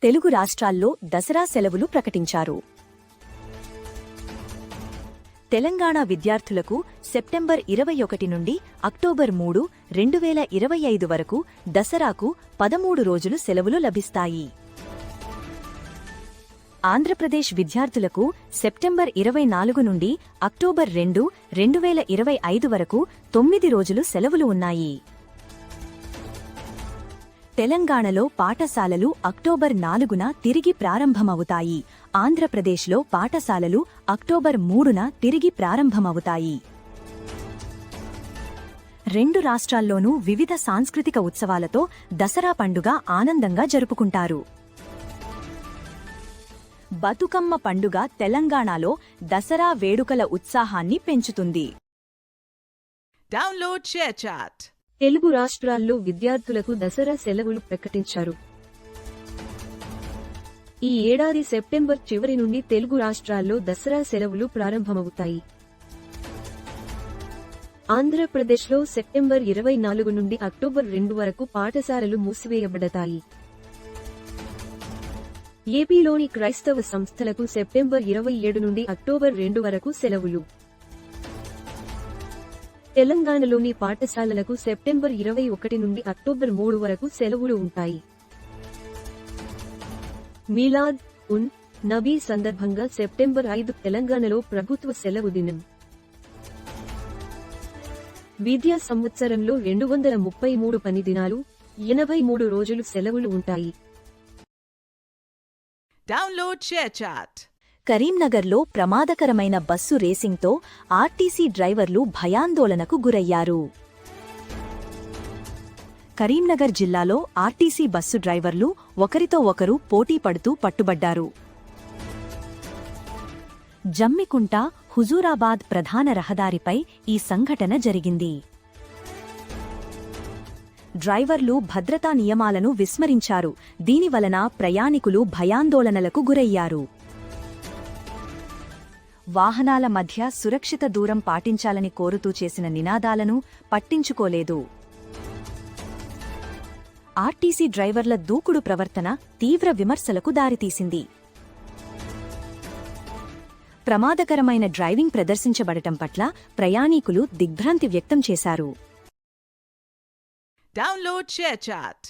తెలుగు రాష్ట్రాల్లో దసరా సెలవులు ప్రకటించారు. తెలంగాణ విద్యార్థులకు సెప్టెంబర్ 21 నుండి అక్టోబర్ 3, 2025 వరకు దసరాకు 13 రోజులు సెలవులు లభిస్తాయి. ఆంధ్రప్రదేశ్ విద్యార్థులకు సెప్టెంబర్ 24 నుండి అక్టోబర్ 2, 2025 వరకు 9 రోజులు సెలవులు ఉన్నాయి. తెలంగాణలో పాఠశాలలు అక్టోబర్ 4న తిరిగి ప్రారంభమవుతాయి. ఆంధ్రప్రదేశ్లో పాఠశాలలు అక్టోబర్ 3న తిరిగి ప్రారంభమవుతాయి. రెండు రాష్ట్రాల్లోనూ వివిధ సాంస్కృతిక ఉత్సవాలతో దసరా పండుగ ఆనందంగా జరుపుకుంటారు. బతుకమ్మ పండుగ తెలంగాణలో దసరా వేడుకల ఉత్సాహాన్ని పెంచుతుంది. Download share chat. తెలుగు రాష్ట్రాల్లో విద్యార్థులకు దసరా సెలవులు ప్రకటించారు. ఈ ఏడాది సెప్టెంబర్ చివరి నుండి తెలుగు రాష్ట్రాల్లో దసరా సెలవులు ప్రారంభమవుతాయి. ఆంధ్రప్రదేశ్లో సెప్టెంబర్ 24 నుండి అక్టోబర్ 2 వరకు పాఠశాలలు మూసివేయబడతాయి. ఏపీలోని క్రైస్తవ సంస్థలకు సెప్టెంబర్ 27 నుండి అక్టోబర్ 2 వరకు సెలవులు. తెలంగాణలోని పాఠశాలలకు సెప్టెంబర్ 21 నుండి అక్టోబర్ 3 వరకు సెలవులు ఉంటాయి. మీలాద్ ఉన్ నబీ సందర్భంగా సెప్టెంబర్ 5 తెలంగాణలో ప్రభుత్వ సెలవు దినం. విద్యా సంవత్సరంలో 233 పని దినాలు, 83 రోజులు సెలవులు ఉంటాయి. Download ShareChat. కరీంనగర్లో ప్రమాదకరమైన బస్సు రేసింగ్తో ఆర్టీసీ డ్రైవర్లు భయాందోళనకు గురయ్యారు. కరీంనగర్ జిల్లాలో ఆర్టీసీ బస్సు డ్రైవర్లు ఒకరితో ఒకరు పోటీ పడుతూ పట్టుబడ్డారు. జమ్మికుంట హుజూరాబాద్ ప్రధాన రహదారిపై ఈ సంఘటన జరిగింది. డ్రైవర్లు భద్రతా నియమాలను విస్మరించారు. దీనివలన ప్రయాణికులు భయాందోళనలకు గురయ్యారు. వాహనాల మధ్య సురక్షిత దూరం పాటించాలని కోరుతూ చేసిన నినాదాలను పట్టించుకోలేదు. ఆర్టీసీ డ్రైవర్ల దూకుడు ప్రవర్తన తీవ్ర విమర్శలకు దారితీసింది. ప్రమాదకరమైన డ్రైవింగ్ ప్రదర్శించబడటం పట్ల ప్రయాణికులు దిగ్భ్రాంతి వ్యక్తం చేశారు. Download share chat.